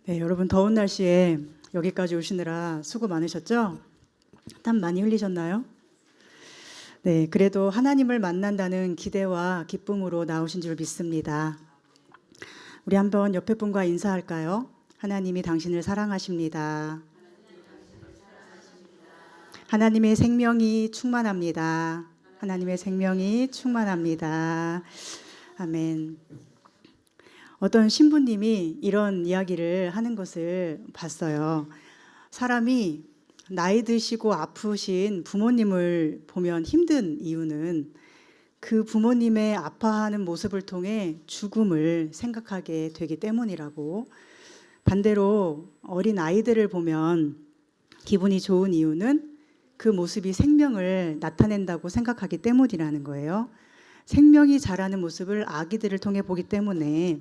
네, 여러분 더운 날씨에 여기까지 오시느라 수고 많으셨죠? 땀 많이 흘리셨나요? 네, 그래도 하나님을 만난다는 기대와 기쁨으로 나오신 줄 믿습니다. 우리 한번 옆에 분과 인사할까요? 하나님이 당신을 사랑하십니다. 하나님의 생명이 충만합니다. 하나님의 생명이 충만합니다. 아멘. 어떤 신부님이 이런 이야기를 하는 것을 봤어요. 사람이 나이 드시고 아프신 부모님을 보면 힘든 이유는 그 부모님의 아파하는 모습을 통해 죽음을 생각하게 되기 때문이라고. 반대로 어린 아이들을 보면 기분이 좋은 이유는 그 모습이 생명을 나타낸다고 생각하기 때문이라는 거예요. 생명이 자라는 모습을 아기들을 통해 보기 때문에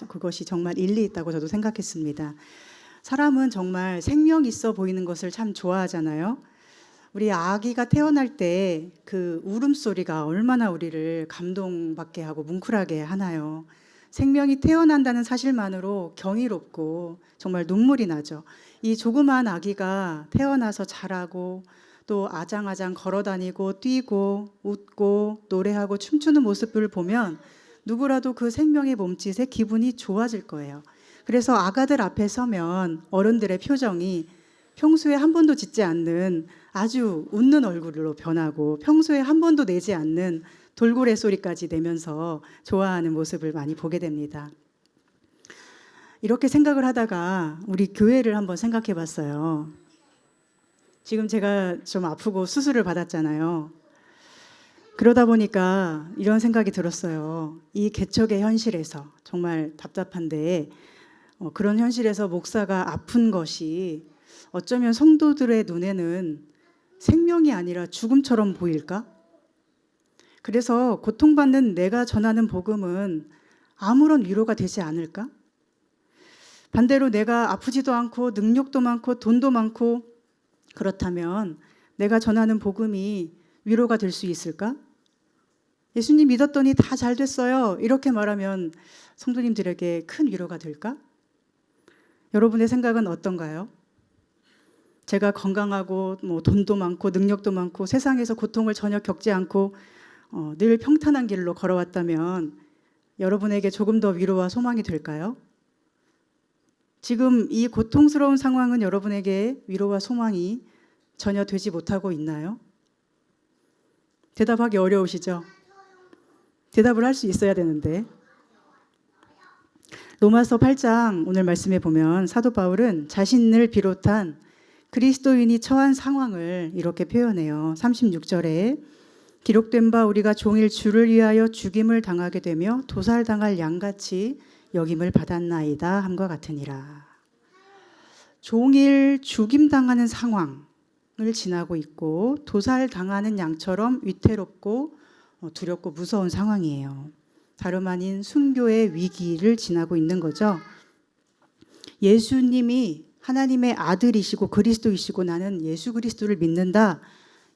그것이 정말 일리 있다고 저도 생각했습니다. 사람은 정말 생명 있어 보이는 것을 참 좋아하잖아요. 우리 아기가 태어날 때 그 울음소리가 얼마나 우리를 감동받게 하고 뭉클하게 하나요. 생명이 태어난다는 사실만으로 경이롭고 정말 눈물이 나죠. 이 조그만 아기가 태어나서 자라고 또 아장아장 걸어다니고 뛰고 웃고 노래하고 춤추는 모습을 보면 누구라도 그 생명의 몸짓에 기분이 좋아질 거예요. 그래서 아가들 앞에 서면 어른들의 표정이 평소에 한 번도 짓지 않는 아주 웃는 얼굴로 변하고 평소에 한 번도 내지 않는 돌고래 소리까지 내면서 좋아하는 모습을 많이 보게 됩니다. 이렇게 생각을 하다가 우리 교회를 한번 생각해 봤어요. 지금 제가 좀 아프고 수술을 받았잖아요. 그러다 보니까 이런 생각이 들었어요. 이 개척의 현실에서 정말 답답한데 그런 현실에서 목사가 아픈 것이 어쩌면 성도들의 눈에는 생명이 아니라 죽음처럼 보일까? 그래서 고통받는 내가 전하는 복음은 아무런 위로가 되지 않을까? 반대로 내가 아프지도 않고 능력도 많고 돈도 많고 그렇다면 내가 전하는 복음이 위로가 될 수 있을까? 예수님 믿었더니 다 잘 됐어요. 이렇게 말하면 성도님들에게 큰 위로가 될까? 여러분의 생각은 어떤가요? 제가 건강하고 돈도 많고 능력도 많고 세상에서 고통을 전혀 겪지 않고 늘 평탄한 길로 걸어왔다면 여러분에게 조금 더 위로와 소망이 될까요? 지금 이 고통스러운 상황은 여러분에게 위로와 소망이 전혀 되지 못하고 있나요? 대답하기 어려우시죠? 대답을 할 수 있어야 되는데. 로마서 8장 오늘 말씀에 보면 사도 바울은 자신을 비롯한 그리스도인이 처한 상황을 이렇게 표현해요. 36절에 기록된 바 우리가 종일 주를 위하여 죽임을 당하게 되며 도살당할 양같이 여김을 받았나이다 함과 같으니라. 종일 죽임당하는 상황을 지나고 있고 도살당하는 양처럼 위태롭고 두렵고 무서운 상황이에요. 다름 아닌 순교의 위기를 지나고 있는 거죠. 예수님이 하나님의 아들이시고 그리스도이시고 나는 예수 그리스도를 믿는다.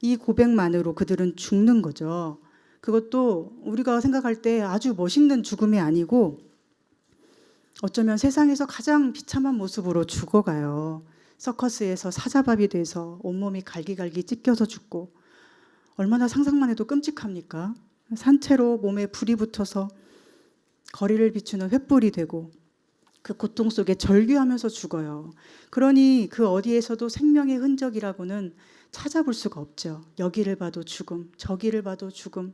이 고백만으로 그들은 죽는 거죠. 그것도 우리가 생각할 때 아주 멋있는 죽음이 아니고 어쩌면 세상에서 가장 비참한 모습으로 죽어가요. 서커스에서 사자밥이 돼서 온몸이 갈기갈기 찢겨서 죽고 얼마나 상상만 해도 끔찍합니까? 산채로 몸에 불이 붙어서 거리를 비추는 횃불이 되고 그 고통 속에 절규하면서 죽어요. 그러니 그 어디에서도 생명의 흔적이라고는 찾아볼 수가 없죠. 여기를 봐도 죽음, 저기를 봐도 죽음,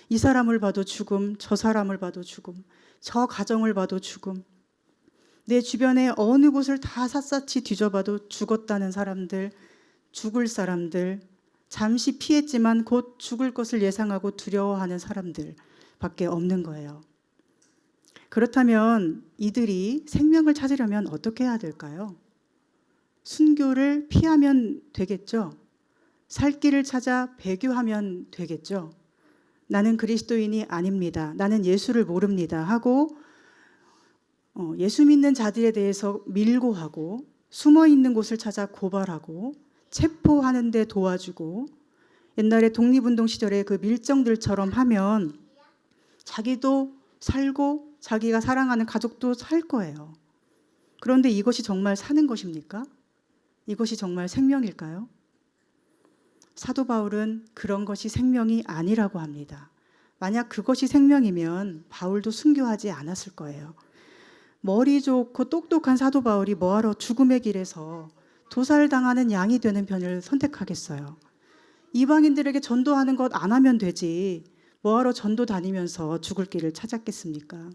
이 사람을 봐도 죽음, 저 사람을 봐도 죽음, 저 가정을 봐도 죽음. 내 주변에 어느 곳을 다 샅샅이 뒤져봐도 죽었다는 사람들, 죽을 사람들, 잠시 피했지만 곧 죽을 것을 예상하고 두려워하는 사람들 밖에 없는 거예요. 그렇다면 이들이 생명을 찾으려면 어떻게 해야 될까요? 순교를 피하면 되겠죠? 살 길을 찾아 배교하면 되겠죠? 나는 그리스도인이 아닙니다. 나는 예수를 모릅니다. 하고 예수 믿는 자들에 대해서 밀고하고 숨어 있는 곳을 찾아 고발하고 체포하는 데 도와주고 옛날에 독립운동 시절에 그 밀정들처럼 하면 자기도 살고 자기가 사랑하는 가족도 살 거예요. 그런데 이것이 정말 사는 것입니까? 이것이 정말 생명일까요? 사도 바울은 그런 것이 생명이 아니라고 합니다. 만약 그것이 생명이면 바울도 순교하지 않았을 거예요. 머리 좋고 똑똑한 사도 바울이 뭐하러 죽음의 길에서 도살당하는 양이 되는 편을 선택하겠어요. 이방인들에게 전도하는 것 안 하면 되지. 뭐하러 전도 다니면서 죽을 길을 찾았겠습니까?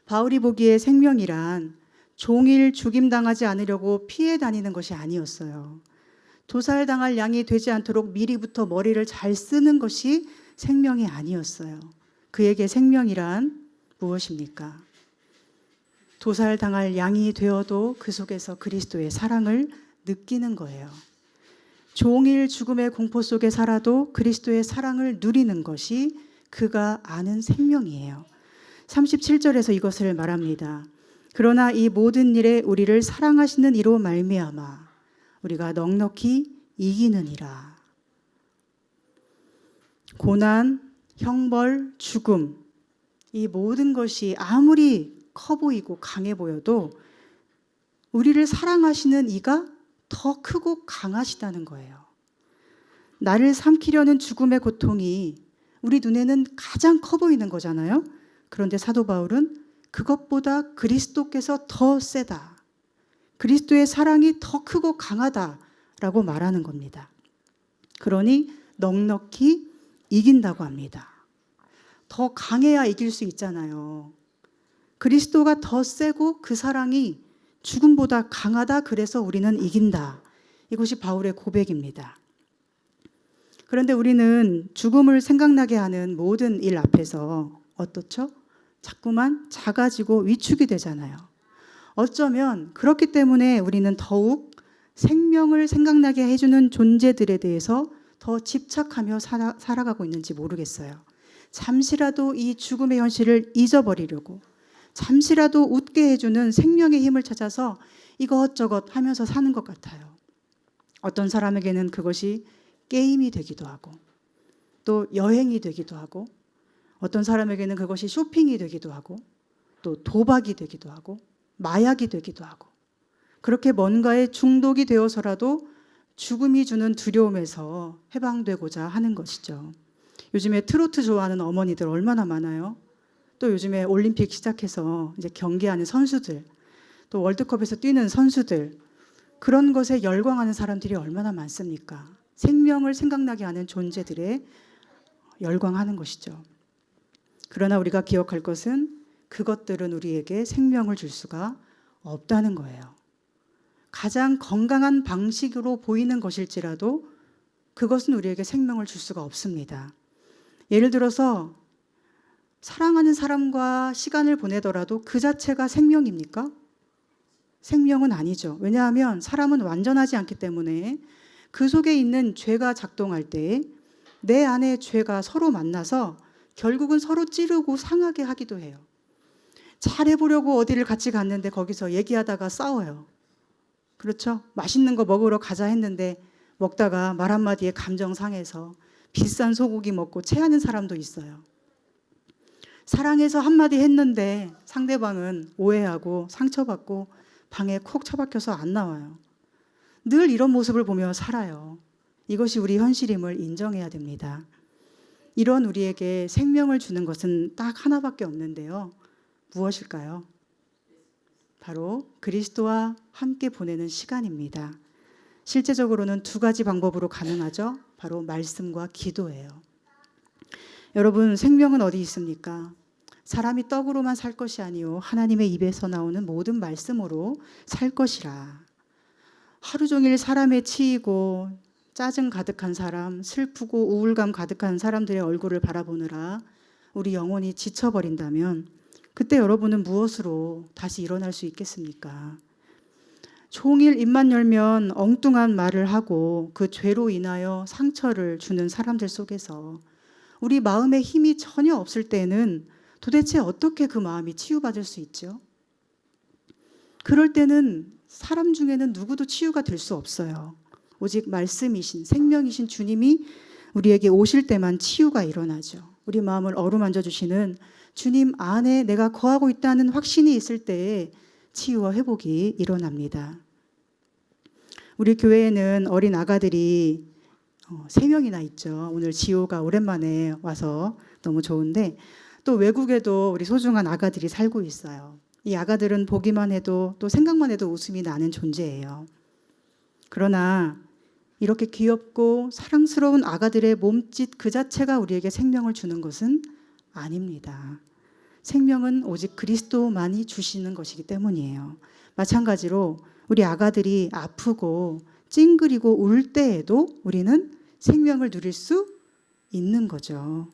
바울이 보기에 생명이란 종일 죽임당하지 않으려고 피해 다니는 것이 아니었어요. 도살당할 양이 되지 않도록 미리부터 머리를 잘 쓰는 것이 생명이 아니었어요. 그에게 생명이란 무엇입니까? 도살당할 양이 되어도 그 속에서 그리스도의 사랑을 느끼는 거예요. 종일 죽음의 공포 속에 살아도 그리스도의 사랑을 누리는 것이 그가 아는 생명이에요. 37절에서 이것을 말합니다. 그러나 이 모든 일에 우리를 사랑하시는 이로 말미암아 우리가 넉넉히 이기느니라. 고난, 형벌, 죽음, 이 모든 것이 아무리 커 보이고 강해 보여도 우리를 사랑하시는 이가 더 크고 강하시다는 거예요. 나를 삼키려는 죽음의 고통이 우리 눈에는 가장 커 보이는 거잖아요. 그런데 사도 바울은 그것보다 그리스도께서 더 세다. 그리스도의 사랑이 더 크고 강하다라고 말하는 겁니다. 그러니 넉넉히 이긴다고 합니다. 더 강해야 이길 수 있잖아요. 그리스도가 더 세고 그 사랑이 죽음보다 강하다. 그래서 우리는 이긴다. 이것이 바울의 고백입니다. 그런데 우리는 죽음을 생각나게 하는 모든 일 앞에서 어떻죠? 자꾸만 작아지고 위축이 되잖아요. 어쩌면 그렇기 때문에 우리는 더욱 생명을 생각나게 해주는 존재들에 대해서 더 집착하며 살아가고 있는지 모르겠어요. 잠시라도 이 죽음의 현실을 잊어버리려고, 잠시라도 웃게 해주는 생명의 힘을 찾아서 이것저것 하면서 사는 것 같아요. 어떤 사람에게는 그것이 게임이 되기도 하고, 또 여행이 되기도 하고, 어떤 사람에게는 그것이 쇼핑이 되기도 하고, 또 도박이 되기도 하고, 마약이 되기도 하고, 그렇게 뭔가에 중독이 되어서라도 죽음이 주는 두려움에서 해방되고자 하는 것이죠. 요즘에 트로트 좋아하는 어머니들 얼마나 많아요. 또 요즘에 올림픽 시작해서 이제 경기하는 선수들, 또 월드컵에서 뛰는 선수들, 그런 것에 열광하는 사람들이 얼마나 많습니까? 생명을 생각나게 하는 존재들에 열광하는 것이죠. 그러나 우리가 기억할 것은 그것들은 우리에게 생명을 줄 수가 없다는 거예요. 가장 건강한 방식으로 보이는 것일지라도 그것은 우리에게 생명을 줄 수가 없습니다. 예를 들어서 사랑하는 사람과 시간을 보내더라도 그 자체가 생명입니까? 생명은 아니죠. 왜냐하면 사람은 완전하지 않기 때문에 그 속에 있는 죄가 작동할 때 내 안에 죄가 서로 만나서 결국은 서로 찌르고 상하게 하기도 해요. 잘해보려고 어디를 같이 갔는데 거기서 얘기하다가 싸워요. 그렇죠? 맛있는 거 먹으러 가자 했는데 먹다가 말 한마디에 감정 상해서 비싼 소고기 먹고 체하는 사람도 있어요. 사랑해서 한마디 했는데 상대방은 오해하고 상처받고 방에 콕 처박혀서 안 나와요. 늘 이런 모습을 보며 살아요. 이것이 우리 현실임을 인정해야 됩니다. 이런 우리에게 생명을 주는 것은 딱 하나밖에 없는데요. 무엇일까요? 바로 그리스도와 함께 보내는 시간입니다. 실제적으로는 두 가지 방법으로 가능하죠. 바로 말씀과 기도예요. 여러분, 생명은 어디 있습니까? 사람이 떡으로만 살 것이 아니요 하나님의 입에서 나오는 모든 말씀으로 살 것이라. 하루 종일 사람에 치이고 짜증 가득한 사람, 슬프고 우울감 가득한 사람들의 얼굴을 바라보느라 우리 영혼이 지쳐버린다면 그때 여러분은 무엇으로 다시 일어날 수 있겠습니까? 종일 입만 열면 엉뚱한 말을 하고 그 죄로 인하여 상처를 주는 사람들 속에서 우리 마음에 힘이 전혀 없을 때는 도대체 어떻게 그 마음이 치유받을 수 있죠? 그럴 때는 사람 중에는 누구도 치유가 될 수 없어요. 오직 말씀이신 생명이신 주님이 우리에게 오실 때만 치유가 일어나죠. 우리 마음을 어루만져 주시는 주님 안에 내가 거하고 있다는 확신이 있을 때에 치유와 회복이 일어납니다. 우리 교회에는 어린 아가들이 3명이나 있죠. 오늘 지호가 오랜만에 와서 너무 좋은데, 또 외국에도 우리 소중한 아가들이 살고 있어요. 이 아가들은 보기만 해도 또 생각만 해도 웃음이 나는 존재예요. 그러나 이렇게 귀엽고 사랑스러운 아가들의 몸짓 그 자체가 우리에게 생명을 주는 것은 아닙니다. 생명은 오직 그리스도만이 주시는 것이기 때문이에요. 마찬가지로 우리 아가들이 아프고 찡그리고 울 때에도 우리는 생명을 누릴 수 있는 거죠.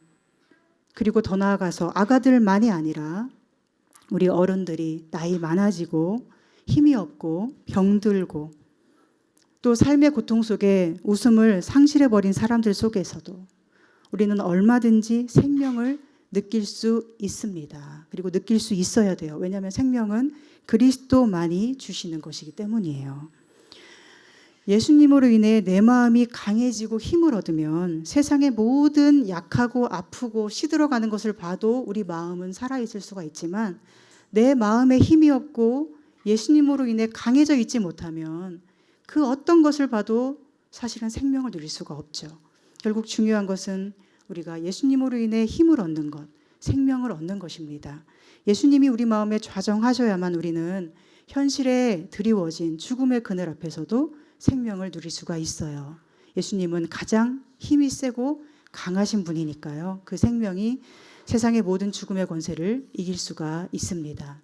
그리고 더 나아가서 아가들만이 아니라 우리 어른들이 나이 많아지고 힘이 없고 병들고 또 삶의 고통 속에 웃음을 상실해버린 사람들 속에서도 우리는 얼마든지 생명을 느낄 수 있습니다. 그리고 느낄 수 있어야 돼요. 왜냐하면 생명은 그리스도만이 주시는 것이기 때문이에요. 예수님으로 인해 내 마음이 강해지고 힘을 얻으면 세상의 모든 약하고 아프고 시들어가는 것을 봐도 우리 마음은 살아있을 수가 있지만, 내 마음에 힘이 없고 예수님으로 인해 강해져 있지 못하면 그 어떤 것을 봐도 사실은 생명을 누릴 수가 없죠. 결국 중요한 것은 우리가 예수님으로 인해 힘을 얻는 것, 생명을 얻는 것입니다. 예수님이 우리 마음에 좌정하셔야만 우리는 현실에 드리워진 죽음의 그늘 앞에서도 생명을 누릴 수가 있어요. 예수님은 가장 힘이 세고 강하신 분이니까요. 그 생명이 세상의 모든 죽음의 권세를 이길 수가 있습니다.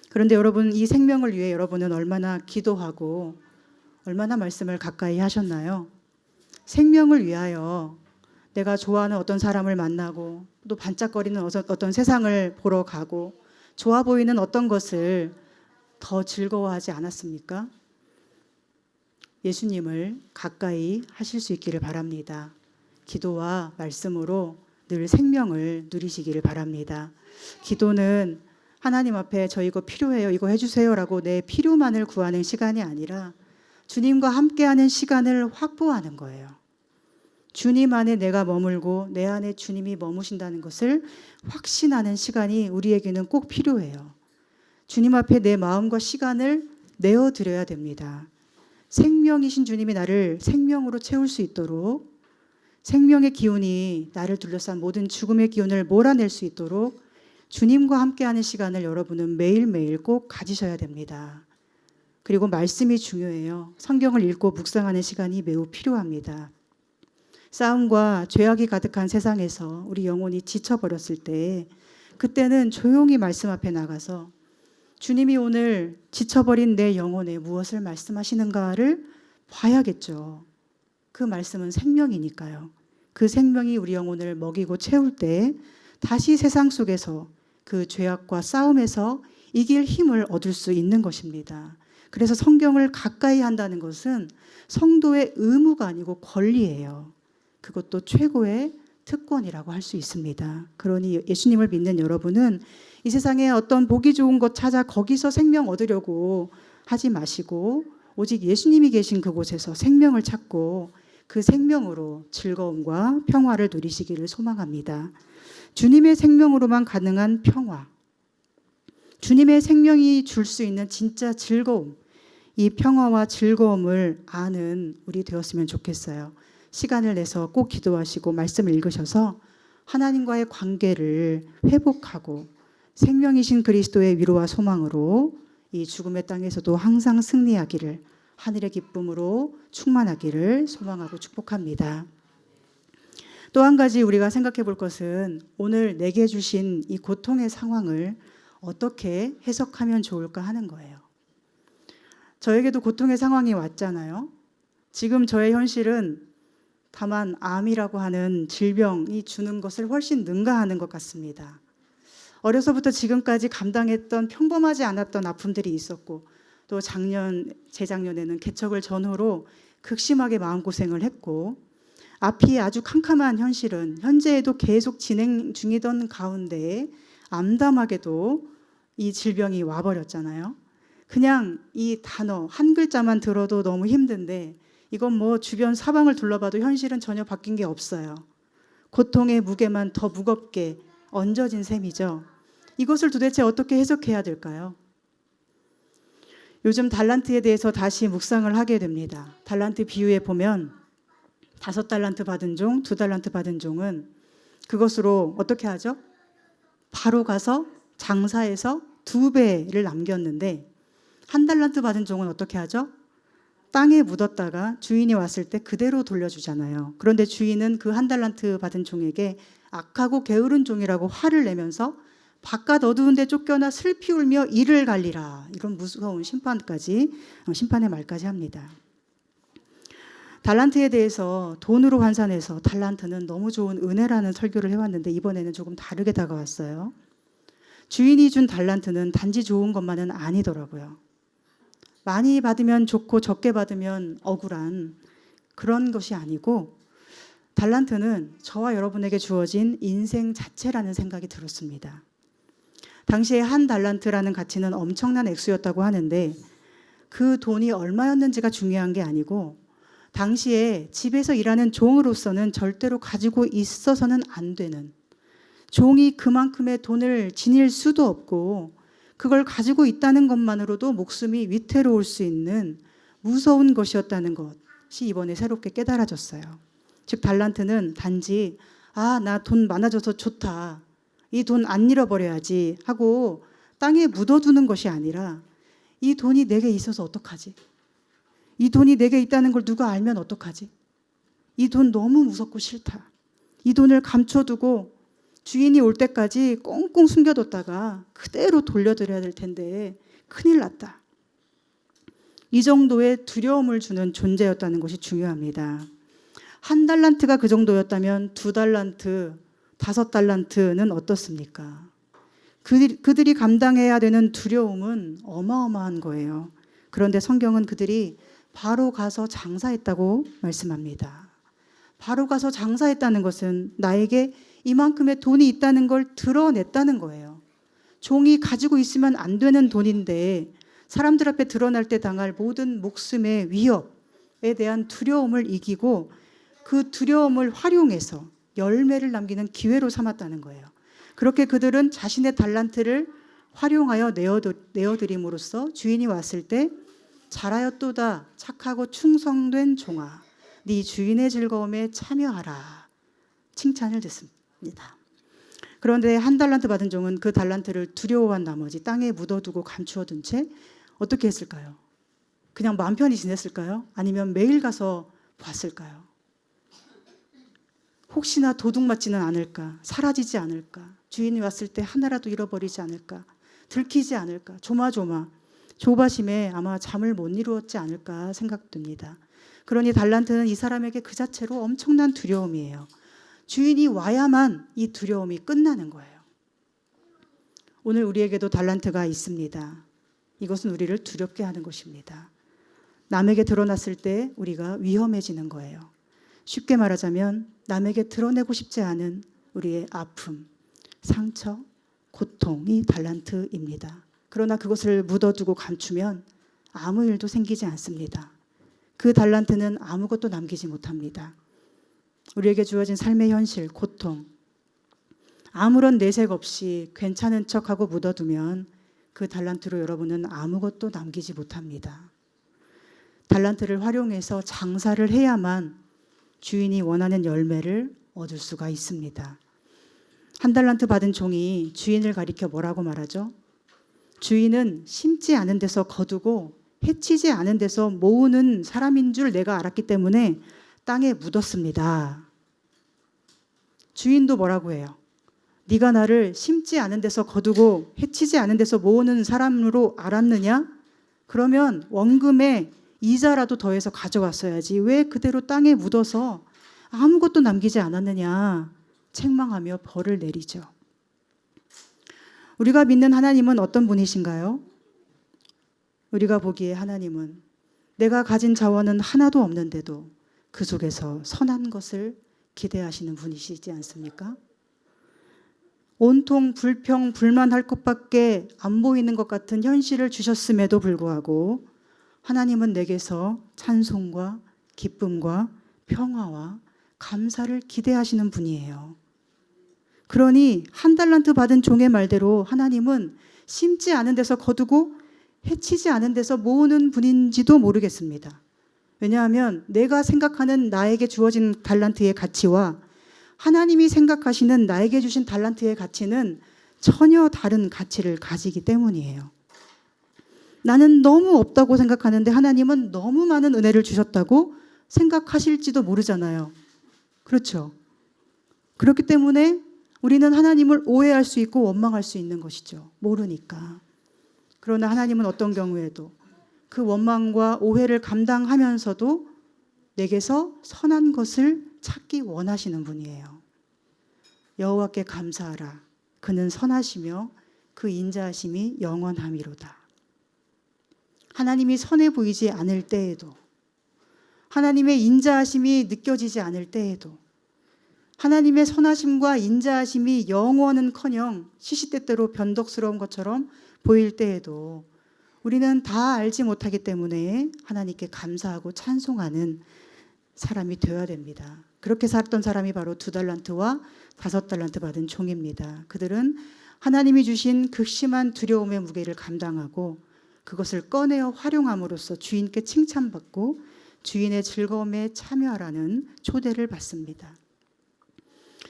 그런데 여러분, 이 생명을 위해 여러분은 얼마나 기도하고 얼마나 말씀을 가까이 하셨나요? 생명을 위하여 내가 좋아하는 어떤 사람을 만나고 또 반짝거리는 어떤 세상을 보러 가고 좋아 보이는 어떤 것을 더 즐거워하지 않았습니까? 예수님을 가까이 하실 수 있기를 바랍니다. 기도와 말씀으로 늘 생명을 누리시기를 바랍니다. 기도는 하나님 앞에 저 이거 필요해요, 이거 해주세요라고 내 필요만을 구하는 시간이 아니라 주님과 함께하는 시간을 확보하는 거예요. 주님 안에 내가 머물고 내 안에 주님이 머무신다는 것을 확신하는 시간이 우리에게는 꼭 필요해요. 주님 앞에 내 마음과 시간을 내어드려야 됩니다. 생명이신 주님이 나를 생명으로 채울 수 있도록, 생명의 기운이 나를 둘러싼 모든 죽음의 기운을 몰아낼 수 있도록 주님과 함께하는 시간을 여러분은 매일매일 꼭 가지셔야 됩니다. 그리고 말씀이 중요해요. 성경을 읽고 묵상하는 시간이 매우 필요합니다. 싸움과 죄악이 가득한 세상에서 우리 영혼이 지쳐버렸을 때, 그때는 조용히 말씀 앞에 나가서 주님이 오늘 지쳐버린 내 영혼에 무엇을 말씀하시는가를 봐야겠죠. 그 말씀은 생명이니까요. 그 생명이 우리 영혼을 먹이고 채울 때 다시 세상 속에서 그 죄악과 싸움에서 이길 힘을 얻을 수 있는 것입니다. 그래서 성경을 가까이 한다는 것은 성도의 의무가 아니고 권리예요. 그것도 최고의 특권이라고 할 수 있습니다. 그러니 예수님을 믿는 여러분은 이 세상에 어떤 보기 좋은 것 찾아 거기서 생명 얻으려고 하지 마시고 오직 예수님이 계신 그곳에서 생명을 찾고 그 생명으로 즐거움과 평화를 누리시기를 소망합니다. 주님의 생명으로만 가능한 평화, 주님의 생명이 줄 수 있는 진짜 즐거움, 이 평화와 즐거움을 아는 우리 되었으면 좋겠어요. 시간을 내서 꼭 기도하시고 말씀을 읽으셔서 하나님과의 관계를 회복하고 생명이신 그리스도의 위로와 소망으로 이 죽음의 땅에서도 항상 승리하기를, 하늘의 기쁨으로 충만하기를 소망하고 축복합니다. 또 한 가지 우리가 생각해 볼 것은 오늘 내게 주신 이 고통의 상황을 어떻게 해석하면 좋을까 하는 거예요. 저에게도 고통의 상황이 왔잖아요. 지금 저의 현실은 다만 암이라고 하는 질병이 주는 것을 훨씬 능가하는 것 같습니다. 어려서부터 지금까지 감당했던 평범하지 않았던 아픔들이 있었고, 또 재작년에는 개척을 전후로 극심하게 마음고생을 했고, 앞이 아주 캄캄한 현실은 현재에도 계속 진행 중이던 가운데 암담하게도 이 질병이 와버렸잖아요. 그냥 이 단어 한 글자만 들어도 너무 힘든데, 이건 뭐 주변 사방을 둘러봐도 현실은 전혀 바뀐 게 없어요. 고통의 무게만 더 무겁게 얹어진 셈이죠. 이것을 도대체 어떻게 해석해야 될까요? 요즘 달란트에 대해서 다시 묵상을 하게 됩니다. 달란트 비유에 보면 5달란트 받은 종, 2달란트 받은 종은 그것으로 어떻게 하죠? 바로 가서 장사해서 2배를 남겼는데 1달란트 받은 종은 어떻게 하죠? 땅에 묻었다가 주인이 왔을 때 그대로 돌려주잖아요. 그런데 주인은 그 1달란트 받은 종에게 악하고 게으른 종이라고 화를 내면서 바깥 어두운 데 쫓겨나 슬피 울며 이를 갈리라. 이런 무서운 심판의 말까지 합니다. 달란트에 대해서 돈으로 환산해서 달란트는 너무 좋은 은혜라는 설교를 해왔는데 이번에는 조금 다르게 다가왔어요. 주인이 준 달란트는 단지 좋은 것만은 아니더라고요. 많이 받으면 좋고 적게 받으면 억울한 그런 것이 아니고 달란트는 저와 여러분에게 주어진 인생 자체라는 생각이 들었습니다. 당시에 1달란트라는 가치는 엄청난 액수였다고 하는데 그 돈이 얼마였는지가 중요한 게 아니고 당시에 집에서 일하는 종으로서는 절대로 가지고 있어서는 안 되는, 종이 그만큼의 돈을 지닐 수도 없고 그걸 가지고 있다는 것만으로도 목숨이 위태로울 수 있는 무서운 것이었다는 것이 이번에 새롭게 깨달아졌어요. 즉 달란트는 단지 나 돈 많아져서 좋다, 이 돈 안 잃어버려야지 하고 땅에 묻어두는 것이 아니라 이 돈이 내게 있어서 어떡하지? 이 돈이 내게 있다는 걸 누가 알면 어떡하지? 이 돈 너무 무섭고 싫다. 이 돈을 감춰두고 주인이 올 때까지 꽁꽁 숨겨뒀다가 그대로 돌려드려야 될 텐데 큰일 났다. 이 정도의 두려움을 주는 존재였다는 것이 중요합니다. 1달란트가 그 정도였다면 2달란트, 5달란트는 어떻습니까? 그들이 감당해야 되는 두려움은 어마어마한 거예요. 그런데 성경은 그들이 바로 가서 장사했다고 말씀합니다. 바로 가서 장사했다는 것은 나에게 이만큼의 돈이 있다는 걸 드러냈다는 거예요. 종이 가지고 있으면 안 되는 돈인데 사람들 앞에 드러날 때 당할 모든 목숨의 위협에 대한 두려움을 이기고 그 두려움을 활용해서 열매를 남기는 기회로 삼았다는 거예요. 그렇게 그들은 자신의 달란트를 활용하여 내어드림으로써 주인이 왔을 때 잘하였도다 착하고 충성된 종아, 네 주인의 즐거움에 참여하라 칭찬을 듣습니다. 그런데 1달란트 받은 종은 그 달란트를 두려워한 나머지 땅에 묻어두고 감추어둔 채 어떻게 했을까요? 그냥 마음 편히 지냈을까요? 아니면 매일 가서 봤을까요? 혹시나 도둑맞지는 않을까? 사라지지 않을까? 주인이 왔을 때 하나라도 잃어버리지 않을까? 들키지 않을까? 조바심에 아마 잠을 못 이루었지 않을까 생각됩니다. 그러니 달란트는 이 사람에게 그 자체로 엄청난 두려움이에요. 주인이 와야만 이 두려움이 끝나는 거예요. 오늘 우리에게도 달란트가 있습니다. 이것은 우리를 두렵게 하는 것입니다. 남에게 드러났을 때 우리가 위험해지는 거예요. 쉽게 말하자면 남에게 드러내고 싶지 않은 우리의 아픔, 상처, 고통이 달란트입니다. 그러나 그것을 묻어두고 감추면 아무 일도 생기지 않습니다. 그 달란트는 아무것도 남기지 못합니다. 우리에게 주어진 삶의 현실, 고통, 아무런 내색 없이 괜찮은 척하고 묻어두면 그 달란트로 여러분은 아무것도 남기지 못합니다. 달란트를 활용해서 장사를 해야만 주인이 원하는 열매를 얻을 수가 있습니다. 1달란트 받은 종이 주인을 가리켜 뭐라고 말하죠? 주인은 심지 않은 데서 거두고 해치지 않은 데서 모으는 사람인 줄 내가 알았기 때문에 땅에 묻었습니다. 주인도 뭐라고 해요? 네가 나를 심지 않은 데서 거두고 해치지 않은 데서 모으는 사람으로 알았느냐? 그러면 원금에 이자라도 더해서 가져갔어야지. 왜 그대로 땅에 묻어서 아무것도 남기지 않았느냐? 책망하며 벌을 내리죠. 우리가 믿는 하나님은 어떤 분이신가요? 우리가 보기에 하나님은 내가 가진 자원은 하나도 없는데도 그 속에서 선한 것을 기대하시는 분이시지 않습니까? 온통 불평, 불만할 것밖에 안 보이는 것 같은 현실을 주셨음에도 불구하고 하나님은 내게서 찬송과 기쁨과 평화와 감사를 기대하시는 분이에요. 그러니 1달란트 받은 종의 말대로 하나님은 심지 않은 데서 거두고 해치지 않은 데서 모으는 분인지도 모르겠습니다. 왜냐하면 내가 생각하는 나에게 주어진 달란트의 가치와 하나님이 생각하시는 나에게 주신 달란트의 가치는 전혀 다른 가치를 가지기 때문이에요. 나는 너무 없다고 생각하는데 하나님은 너무 많은 은혜를 주셨다고 생각하실지도 모르잖아요. 그렇죠? 그렇기 때문에 우리는 하나님을 오해할 수 있고 원망할 수 있는 것이죠. 모르니까. 그러나 하나님은 어떤 경우에도 그 원망과 오해를 감당하면서도 내게서 선한 것을 찾기 원하시는 분이에요. 여호와께 감사하라. 그는 선하시며 그 인자하심이 영원함이로다. 하나님이 선해 보이지 않을 때에도, 하나님의 인자하심이 느껴지지 않을 때에도, 하나님의 선하심과 인자하심이 영원은커녕 시시때때로 변덕스러운 것처럼 보일 때에도 우리는 다 알지 못하기 때문에 하나님께 감사하고 찬송하는 사람이 되어야 됩니다. 그렇게 살았던 사람이 바로 2달란트와 5달란트 받은 종입니다. 그들은 하나님이 주신 극심한 두려움의 무게를 감당하고 그것을 꺼내어 활용함으로써 주인께 칭찬받고 주인의 즐거움에 참여하라는 초대를 받습니다.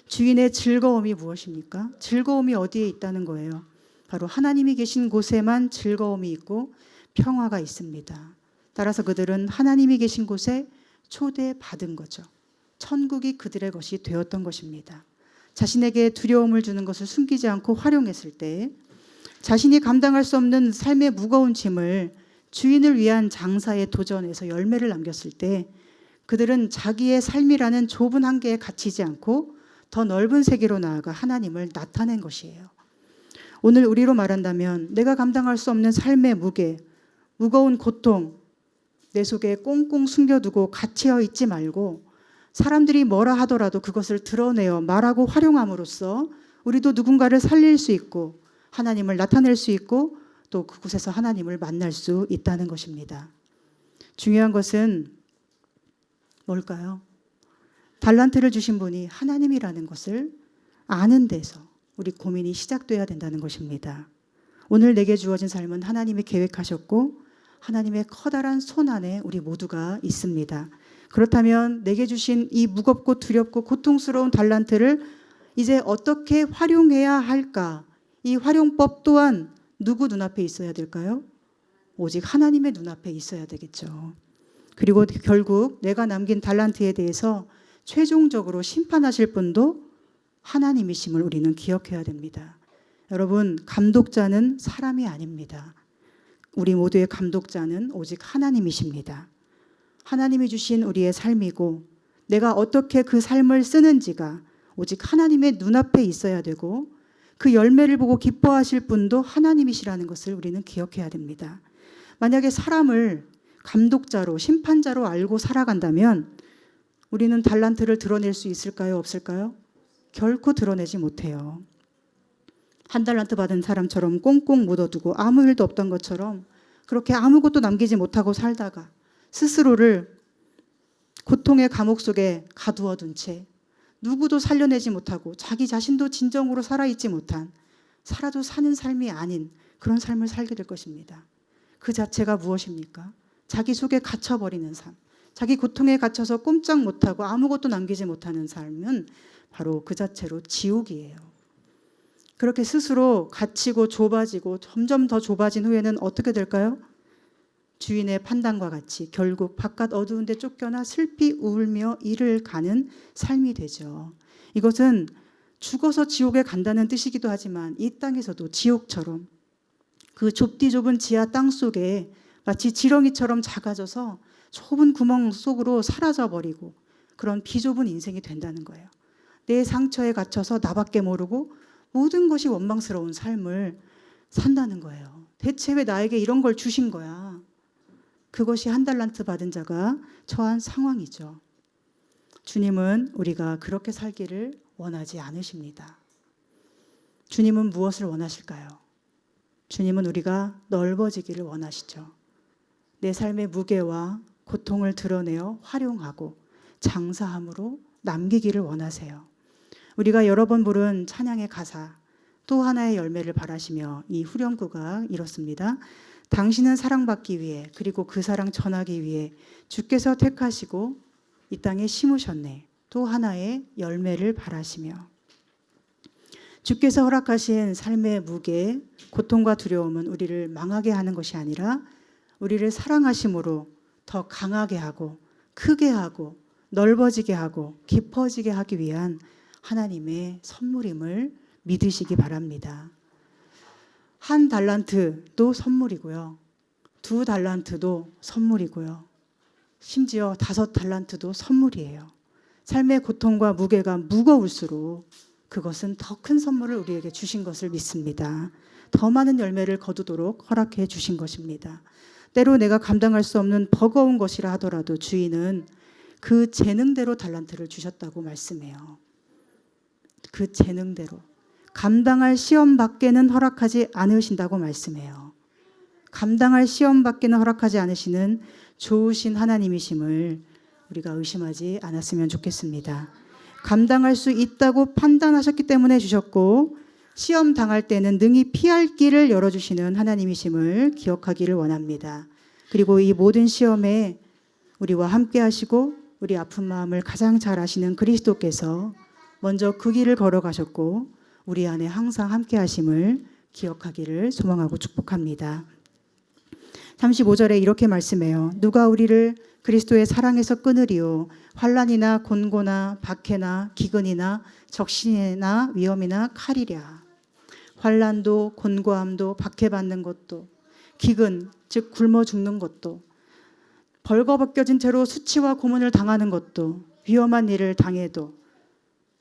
주인의 즐거움이 무엇입니까? 즐거움이 어디에 있다는 거예요? 바로 하나님이 계신 곳에만 즐거움이 있고 평화가 있습니다. 따라서 그들은 하나님이 계신 곳에 초대받은 거죠. 천국이 그들의 것이 되었던 것입니다. 자신에게 두려움을 주는 것을 숨기지 않고 활용했을 때 자신이 감당할 수 없는 삶의 무거운 짐을 주인을 위한 장사에 도전해서 열매를 남겼을 때 그들은 자기의 삶이라는 좁은 한계에 갇히지 않고 더 넓은 세계로 나아가 하나님을 나타낸 것이에요. 오늘 우리로 말한다면 내가 감당할 수 없는 삶의 무게, 무거운 고통, 내 속에 꽁꽁 숨겨두고 갇혀 있지 말고 사람들이 뭐라 하더라도 그것을 드러내어 말하고 활용함으로써 우리도 누군가를 살릴 수 있고 하나님을 나타낼 수 있고 또 그곳에서 하나님을 만날 수 있다는 것입니다. 중요한 것은 뭘까요? 달란트를 주신 분이 하나님이라는 것을 아는 데서 우리 고민이 시작돼야 된다는 것입니다. 오늘 내게 주어진 삶은 하나님이 계획하셨고 하나님의 커다란 손 안에 우리 모두가 있습니다. 그렇다면 내게 주신 이 무겁고 두렵고 고통스러운 달란트를 이제 어떻게 활용해야 할까? 이 활용법 또한 누구 눈앞에 있어야 될까요? 오직 하나님의 눈앞에 있어야 되겠죠. 그리고 결국 내가 남긴 달란트에 대해서 최종적으로 심판하실 분도 하나님이심을 우리는 기억해야 됩니다. 여러분, 감독자는 사람이 아닙니다. 우리 모두의 감독자는 오직 하나님이십니다. 하나님이 주신 우리의 삶이고 내가 어떻게 그 삶을 쓰는지가 오직 하나님의 눈앞에 있어야 되고 그 열매를 보고 기뻐하실 분도 하나님이시라는 것을 우리는 기억해야 됩니다. 만약에 사람을 감독자로 심판자로 알고 살아간다면 우리는 달란트를 드러낼 수 있을까요? 없을까요? 결코 드러내지 못해요. 1달란트 받은 사람처럼 꽁꽁 묻어두고 아무 일도 없던 것처럼 그렇게 아무것도 남기지 못하고 살다가 스스로를 고통의 감옥 속에 가두어둔 채 누구도 살려내지 못하고 자기 자신도 진정으로 살아있지 못한 살아도 사는 삶이 아닌 그런 삶을 살게 될 것입니다. 그 자체가 무엇입니까? 자기 속에 갇혀버리는 삶, 자기 고통에 갇혀서 꼼짝 못하고 아무것도 남기지 못하는 삶은 바로 그 자체로 지옥이에요. 그렇게 스스로 갇히고 좁아지고 점점 더 좁아진 후에는 어떻게 될까요? 주인의 판단과 같이 결국 바깥 어두운 데 쫓겨나 슬피 울며 이를 가는 삶이 되죠. 이것은 죽어서 지옥에 간다는 뜻이기도 하지만 이 땅에서도 지옥처럼 그 좁디 좁은 지하 땅 속에 마치 지렁이처럼 작아져서 좁은 구멍 속으로 사라져버리고 그런 비좁은 인생이 된다는 거예요. 내 상처에 갇혀서 나밖에 모르고 모든 것이 원망스러운 삶을 산다는 거예요. 대체 왜 나에게 이런 걸 주신 거야? 그것이 1달란트 받은 자가 처한 상황이죠. 주님은 우리가 그렇게 살기를 원하지 않으십니다. 주님은 무엇을 원하실까요? 주님은 우리가 넓어지기를 원하시죠. 내 삶의 무게와 고통을 드러내어 활용하고 장사함으로 남기기를 원하세요. 우리가 여러 번 부른 찬양의 가사 또 하나의 열매를 바라시며 이 후렴구가 이렇습니다. 당신은 사랑받기 위해 그리고 그 사랑 전하기 위해 주께서 택하시고 이 땅에 심으셨네. 또 하나의 열매를 바라시며 주께서 허락하신 삶의 무게, 고통과 두려움은 우리를 망하게 하는 것이 아니라 우리를 사랑하심으로 더 강하게 하고 크게 하고 넓어지게 하고 깊어지게 하기 위한 하나님의 선물임을 믿으시기 바랍니다. 1달란트도 선물이고요. 2달란트도 선물이고요. 심지어 5달란트도 선물이에요. 삶의 고통과 무게가 무거울수록 그것은 더 큰 선물을 우리에게 주신 것을 믿습니다. 더 많은 열매를 거두도록 허락해 주신 것입니다. 때로 내가 감당할 수 없는 버거운 것이라 하더라도 주인은 그 재능대로 달란트를 주셨다고 말씀해요. 그 재능대로. 감당할 시험 밖에는 허락하지 않으신다고 말씀해요. 감당할 시험 밖에는 허락하지 않으시는 좋으신 하나님이심을 우리가 의심하지 않았으면 좋겠습니다. 감당할 수 있다고 판단하셨기 때문에 주셨고 시험 당할 때는 능히 피할 길을 열어주시는 하나님이심을 기억하기를 원합니다. 그리고 이 모든 시험에 우리와 함께 하시고 우리 아픈 마음을 가장 잘 아시는 그리스도께서 먼저 그 길을 걸어가셨고 우리 안에 항상 함께 하심을 기억하기를 소망하고 축복합니다. 35절에 이렇게 말씀해요. 누가 우리를 그리스도의 사랑에서 끊으리요. 환난이나 곤고나 박해나 기근이나 적신이나 위험이나 칼이랴. 환난도 곤고함도 박해받는 것도 기근 즉 굶어 죽는 것도 벌거벗겨진 채로 수치와 고문을 당하는 것도 위험한 일을 당해도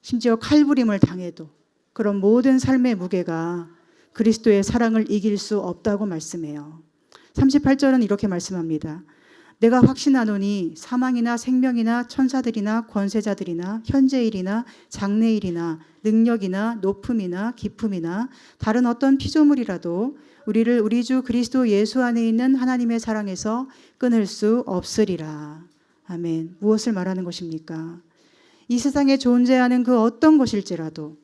심지어 칼부림을 당해도 그런 모든 삶의 무게가 그리스도의 사랑을 이길 수 없다고 말씀해요. 38절은 이렇게 말씀합니다. 내가 확신하노니 사망이나 생명이나 천사들이나 권세자들이나 현재일이나 장래일이나 능력이나 높음이나 깊음이나 다른 어떤 피조물이라도 우리를 우리 주 그리스도 예수 안에 있는 하나님의 사랑에서 끊을 수 없으리라. 아멘. 무엇을 말하는 것입니까? 이 세상에 존재하는 그 어떤 것일지라도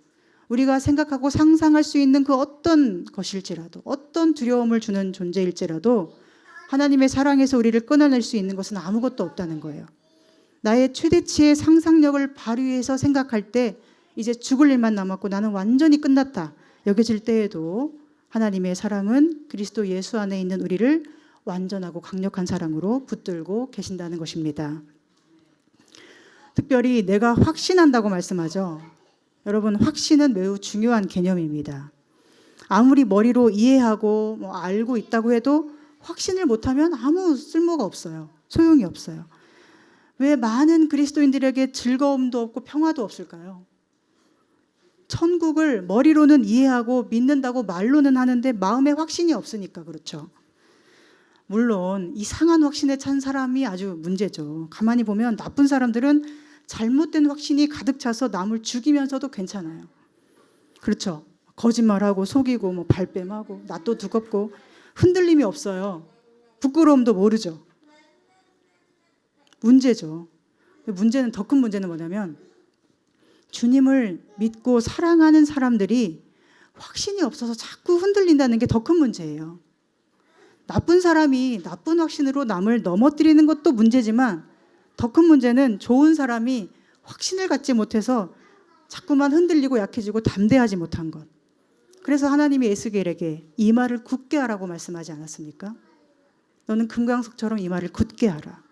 우리가 생각하고 상상할 수 있는 그 어떤 것일지라도 어떤 두려움을 주는 존재일지라도 하나님의 사랑에서 우리를 끊어낼 수 있는 것은 아무것도 없다는 거예요. 나의 최대치의 상상력을 발휘해서 생각할 때 이제 죽을 일만 남았고 나는 완전히 끝났다 여겨질 때에도 하나님의 사랑은 그리스도 예수 안에 있는 우리를 완전하고 강력한 사랑으로 붙들고 계신다는 것입니다. 특별히 내가 확신한다고 말씀하죠. 여러분, 확신은 매우 중요한 개념입니다. 아무리 머리로 이해하고 알고 있다고 해도 확신을 못하면 아무 쓸모가 없어요. 소용이 없어요. 왜 많은 그리스도인들에게 즐거움도 없고 평화도 없을까요? 천국을 머리로는 이해하고 믿는다고 말로는 하는데 마음에 확신이 없으니까 그렇죠. 물론 이상한 확신에 찬 사람이 아주 문제죠. 가만히 보면 나쁜 사람들은 잘못된 확신이 가득 차서 남을 죽이면서도 괜찮아요. 그렇죠. 거짓말하고 속이고 발뺌하고 낯도 두껍고 흔들림이 없어요. 부끄러움도 모르죠. 문제죠. 문제는 더 큰 문제는 뭐냐면 주님을 믿고 사랑하는 사람들이 확신이 없어서 자꾸 흔들린다는 게 더 큰 문제예요. 나쁜 사람이 나쁜 확신으로 남을 넘어뜨리는 것도 문제지만 더 큰 문제는 좋은 사람이 확신을 갖지 못해서 자꾸만 흔들리고 약해지고 담대하지 못한 것. 그래서 하나님이 에스겔에게 이 말을 굳게 하라고 말씀하지 않았습니까? 너는 금강석처럼 이 말을 굳게 하라.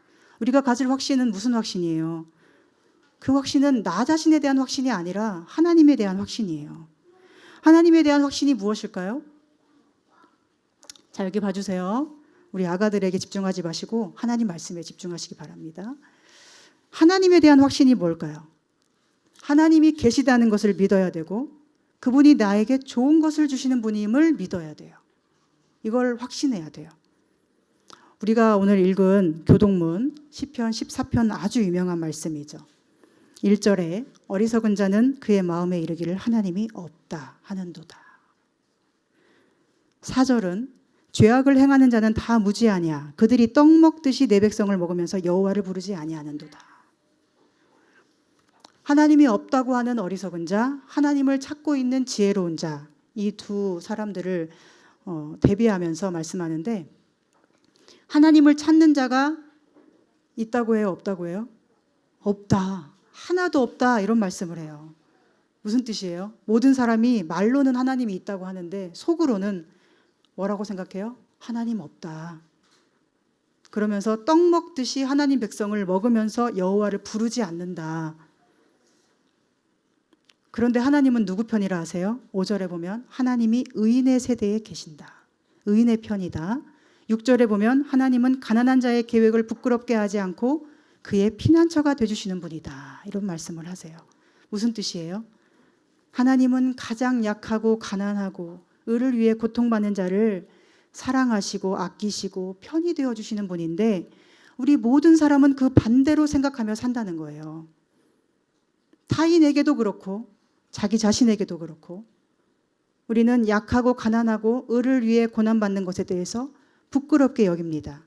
우리가 가질 확신은 무슨 확신이에요? 그 확신은 나 자신에 대한 확신이 아니라 하나님에 대한 확신이에요. 하나님에 대한 확신이 무엇일까요? 자, 여기 봐주세요. 우리 아가들에게 집중하지 마시고 하나님 말씀에 집중하시기 바랍니다. 하나님에 대한 확신이 뭘까요? 하나님이 계시다는 것을 믿어야 되고 그분이 나에게 좋은 것을 주시는 분임을 믿어야 돼요. 이걸 확신해야 돼요. 우리가 오늘 읽은 교동문 시편 14편 아주 유명한 말씀이죠. 1절에 어리석은 자는 그의 마음에 이르기를 하나님이 없다 하는도다. 4절은 죄악을 행하는 자는 다 무지하냐 그들이 떡 먹듯이 내 백성을 먹으면서 여호와를 부르지 아니하는도다. 하나님이 없다고 하는 어리석은 자, 하나님을 찾고 있는 지혜로운 자, 이 두 사람들을 대비하면서 말씀하는데 하나님을 찾는 자가 있다고 해요? 없다고 해요? 없다. 하나도 없다. 이런 말씀을 해요. 무슨 뜻이에요? 모든 사람이 말로는 하나님이 있다고 하는데 속으로는 뭐라고 생각해요? 하나님 없다. 그러면서 떡 먹듯이 하나님 백성을 먹으면서 여호와를 부르지 않는다. 그런데 하나님은 누구 편이라 하세요? 5절에 보면 하나님이 의인의 세대에 계신다. 의인의 편이다. 6절에 보면 하나님은 가난한 자의 계획을 부끄럽게 하지 않고 그의 피난처가 되주시는 분이다. 이런 말씀을 하세요. 무슨 뜻이에요? 하나님은 가장 약하고 가난하고 의를 위해 고통받는 자를 사랑하시고 아끼시고 편이 되어주시는 분인데 우리 모든 사람은 그 반대로 생각하며 산다는 거예요. 타인에게도 그렇고 자기 자신에게도 그렇고 우리는 약하고 가난하고 의를 위해 고난받는 것에 대해서 부끄럽게 여깁니다.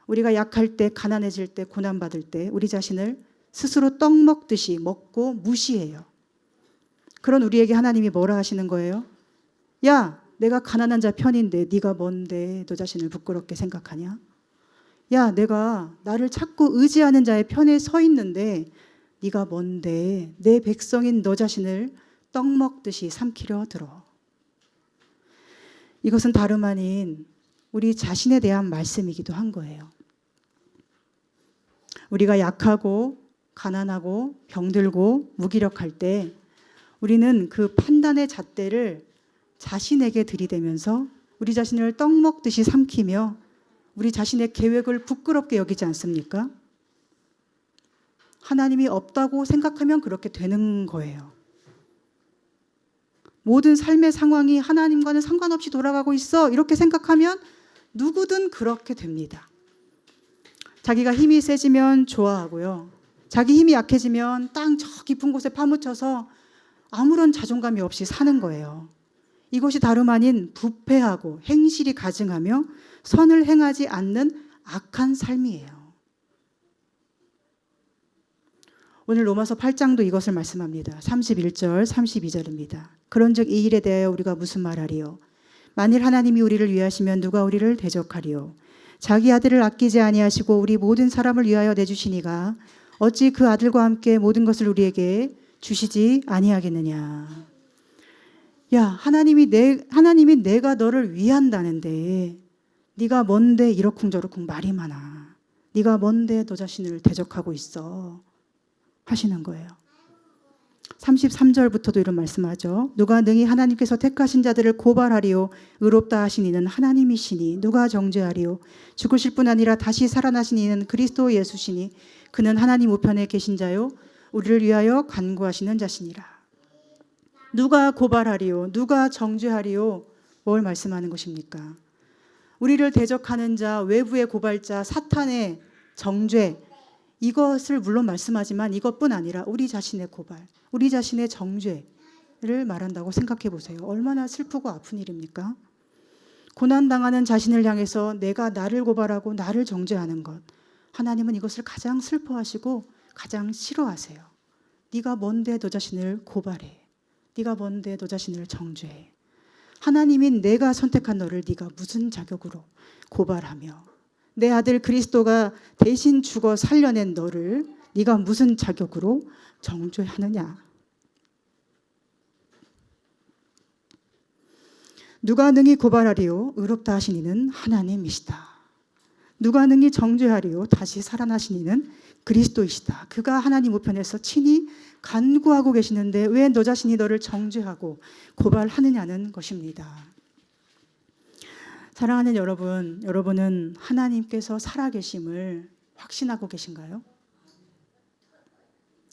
우리가 약할 때, 가난해질 때, 고난받을 때 우리 자신을 스스로 떡 먹듯이 먹고 무시해요. 그런 우리에게 하나님이 뭐라 하시는 거예요? 야, 내가 가난한 자 편인데 네가 뭔데 너 자신을 부끄럽게 생각하냐? 야, 내가 나를 찾고 의지하는 자의 편에 서 있는데 네가 뭔데 내 백성인 너 자신을 떡 먹듯이 삼키려 들어. 이것은 다름 아닌 우리 자신에 대한 말씀이기도 한 거예요. 우리가 약하고 가난하고 병들고 무기력할 때 우리는 그 판단의 잣대를 자신에게 들이대면서 우리 자신을 떡 먹듯이 삼키며 우리 자신의 계획을 부끄럽게 여기지 않습니까? 하나님이 없다고 생각하면 그렇게 되는 거예요. 모든 삶의 상황이 하나님과는 상관없이 돌아가고 있어 이렇게 생각하면 누구든 그렇게 됩니다. 자기가 힘이 세지면 좋아하고요. 자기 힘이 약해지면 땅 저 깊은 곳에 파묻혀서 아무런 자존감이 없이 사는 거예요. 이것이 다름 아닌 부패하고 행실이 가증하며 선을 행하지 않는 악한 삶이에요. 오늘 로마서 8장도 이것을 말씀합니다. 31절, 32절입니다. 그런즉 이 일에 대하여 우리가 무슨 말하리요? 만일 하나님이 우리를 위하시면 누가 우리를 대적하리요? 자기 아들을 아끼지 아니하시고 우리 모든 사람을 위하여 내주시니가 어찌 그 아들과 함께 모든 것을 우리에게 주시지 아니하겠느냐? 야, 하나님이 내가 너를 위한다는데 네가 뭔데 이러쿵저러쿵 말이 많아. 네가 뭔데 너 자신을 대적하고 있어. 하시는 거예요. 33절부터도 이런 말씀하죠. 누가 능히 하나님께서 택하신 자들을 고발하리요 의롭다 하신 이는 하나님이시니 누가 정죄하리요 죽으실 뿐 아니라 다시 살아나신 이는 그리스도 예수시니 그는 하나님 우편에 계신 자요 우리를 위하여 간구하시는 자시니라. 누가 고발하리요 누가 정죄하리요 뭘 말씀하는 것입니까? 우리를 대적하는 자, 외부의 고발자, 사탄의 정죄 이것을 물론 말씀하지만 이것뿐 아니라 우리 자신의 고발, 우리 자신의 정죄를 말한다고 생각해 보세요. 얼마나 슬프고 아픈 일입니까? 고난당하는 자신을 향해서 내가 나를 고발하고 나를 정죄하는 것. 하나님은 이것을 가장 슬퍼하시고 가장 싫어하세요. 네가 뭔데 너 자신을 고발해. 네가 뭔데 너 자신을 정죄해. 하나님인 내가 선택한 너를 네가 무슨 자격으로 고발하며 내 아들 그리스도가 대신 죽어 살려낸 너를 네가 무슨 자격으로 정죄하느냐. 누가 능히 고발하리요 의롭다 하신 이는 하나님이시다. 누가 능히 정죄하리요 다시 살아나신 이는 그리스도이시다. 그가 하나님 우편에서 친히 간구하고 계시는데 왜 너 자신이 너를 정죄하고 고발하느냐는 것입니다. 사랑하는 여러분, 여러분은 하나님께서 살아계심을 확신하고 계신가요?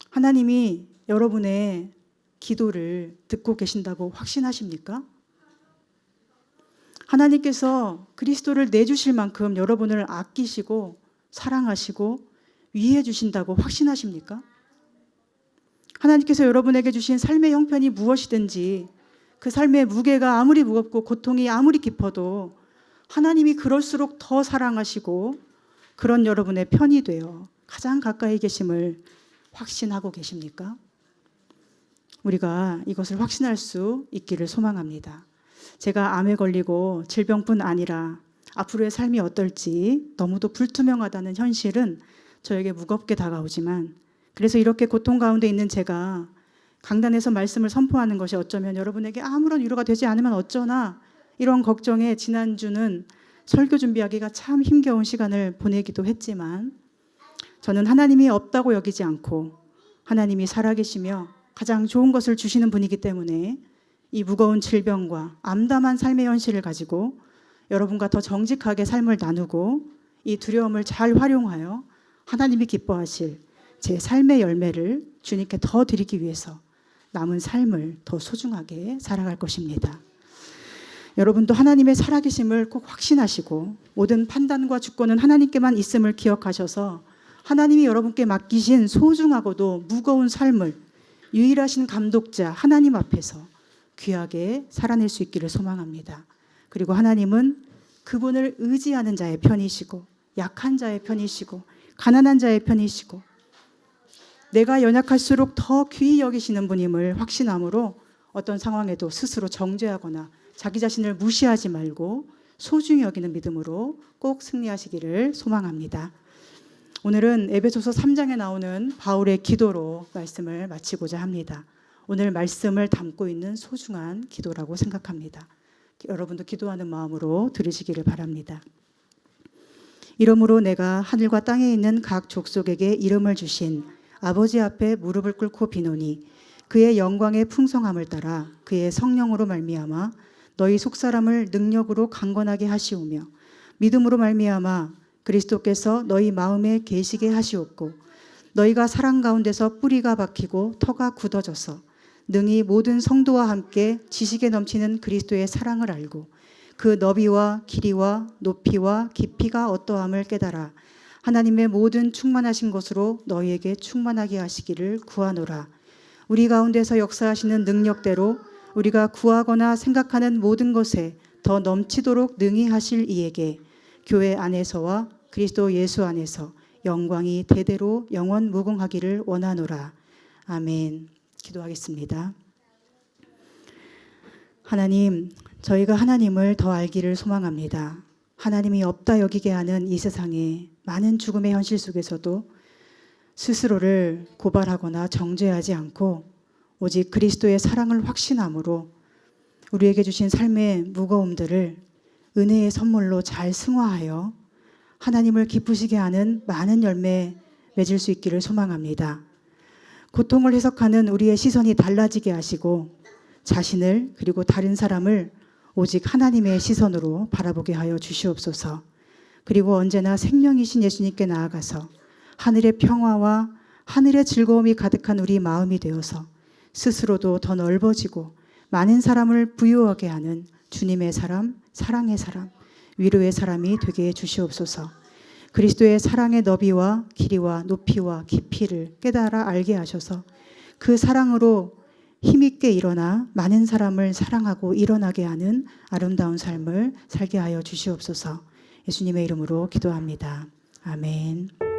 하나님이 여러분의 기도를 듣고 계신다고 확신하십니까? 하나님께서 그리스도를 내주실 만큼 여러분을 아끼시고 사랑하시고 위해 주신다고 확신하십니까? 하나님께서 여러분에게 주신 삶의 형편이 무엇이든지 그 삶의 무게가 아무리 무겁고 고통이 아무리 깊어도 하나님이 그럴수록 더 사랑하시고 그런 여러분의 편이 되어 가장 가까이 계심을 확신하고 계십니까? 우리가 이것을 확신할 수 있기를 소망합니다. 제가 암에 걸리고 질병뿐 아니라 앞으로의 삶이 어떨지 너무도 불투명하다는 현실은 저에게 무겁게 다가오지만, 그래서 이렇게 고통 가운데 있는 제가 강단에서 말씀을 선포하는 것이 어쩌면 여러분에게 아무런 위로가 되지 않으면 어쩌나, 이런 걱정에 지난주는 설교 준비하기가 참 힘겨운 시간을 보내기도 했지만, 저는 하나님이 없다고 여기지 않고 하나님이 살아계시며 가장 좋은 것을 주시는 분이기 때문에 이 무거운 질병과 암담한 삶의 현실을 가지고 여러분과 더 정직하게 삶을 나누고 이 두려움을 잘 활용하여 하나님이 기뻐하실 제 삶의 열매를 주님께 더 드리기 위해서 남은 삶을 더 소중하게 살아갈 것입니다. 여러분도 하나님의 살아계심을 꼭 확신하시고 모든 판단과 주권은 하나님께만 있음을 기억하셔서 하나님이 여러분께 맡기신 소중하고도 무거운 삶을 유일하신 감독자 하나님 앞에서 귀하게 살아낼 수 있기를 소망합니다. 그리고 하나님은 그분을 의지하는 자의 편이시고 약한 자의 편이시고 가난한 자의 편이시고 내가 연약할수록 더 귀히 여기시는 분임을 확신함으로 어떤 상황에도 스스로 정죄하거나 자기 자신을 무시하지 말고 소중히 여기는 믿음으로 꼭 승리하시기를 소망합니다. 오늘은 에베소서 3장에 나오는 바울의 기도로 말씀을 마치고자 합니다. 오늘 말씀을 담고 있는 소중한 기도라고 생각합니다. 여러분도 기도하는 마음으로 들으시기를 바랍니다. 이러므로 내가 하늘과 땅에 있는 각 족속에게 이름을 주신 아버지 앞에 무릎을 꿇고 비노니 그의 영광의 풍성함을 따라 그의 성령으로 말미암아 너희 속사람을 능력으로 강건하게 하시오며 믿음으로 말미암아 그리스도께서 너희 마음에 계시게 하시옵고 너희가 사랑 가운데서 뿌리가 박히고 터가 굳어져서 능히 모든 성도와 함께 지식에 넘치는 그리스도의 사랑을 알고 그 너비와 길이와 높이와 깊이가 어떠함을 깨달아 하나님의 모든 충만하신 것으로 너희에게 충만하게 하시기를 구하노라. 우리 가운데서 역사하시는 능력대로 우리가 구하거나 생각하는 모든 것에 더 넘치도록 능히 하실 이에게 교회 안에서와 그리스도 예수 안에서 영광이 대대로 영원 무궁하기를 원하노라. 아멘. 기도하겠습니다. 하나님, 저희가 하나님을 더 알기를 소망합니다. 하나님이 없다 여기게 하는 이 세상에 많은 죽음의 현실 속에서도 스스로를 고발하거나 정죄하지 않고 오직 그리스도의 사랑을 확신함으로 우리에게 주신 삶의 무거움들을 은혜의 선물로 잘 승화하여 하나님을 기쁘시게 하는 많은 열매 맺을 수 있기를 소망합니다. 고통을 해석하는 우리의 시선이 달라지게 하시고 자신을 그리고 다른 사람을 오직 하나님의 시선으로 바라보게 하여 주시옵소서. 그리고 언제나 생명이신 예수님께 나아가서 하늘의 평화와 하늘의 즐거움이 가득한 우리 마음이 되어서 스스로도 더 넓어지고 많은 사람을 부유하게 하는 주님의 사람, 사랑의 사람, 위로의 사람이 되게 해 주시옵소서. 그리스도의 사랑의 너비와 길이와 높이와 깊이를 깨달아 알게 하셔서 그 사랑으로 힘있게 일어나 많은 사람을 사랑하고 일어나게 하는 아름다운 삶을 살게 하여 주시옵소서. 예수님의 이름으로 기도합니다. 아멘.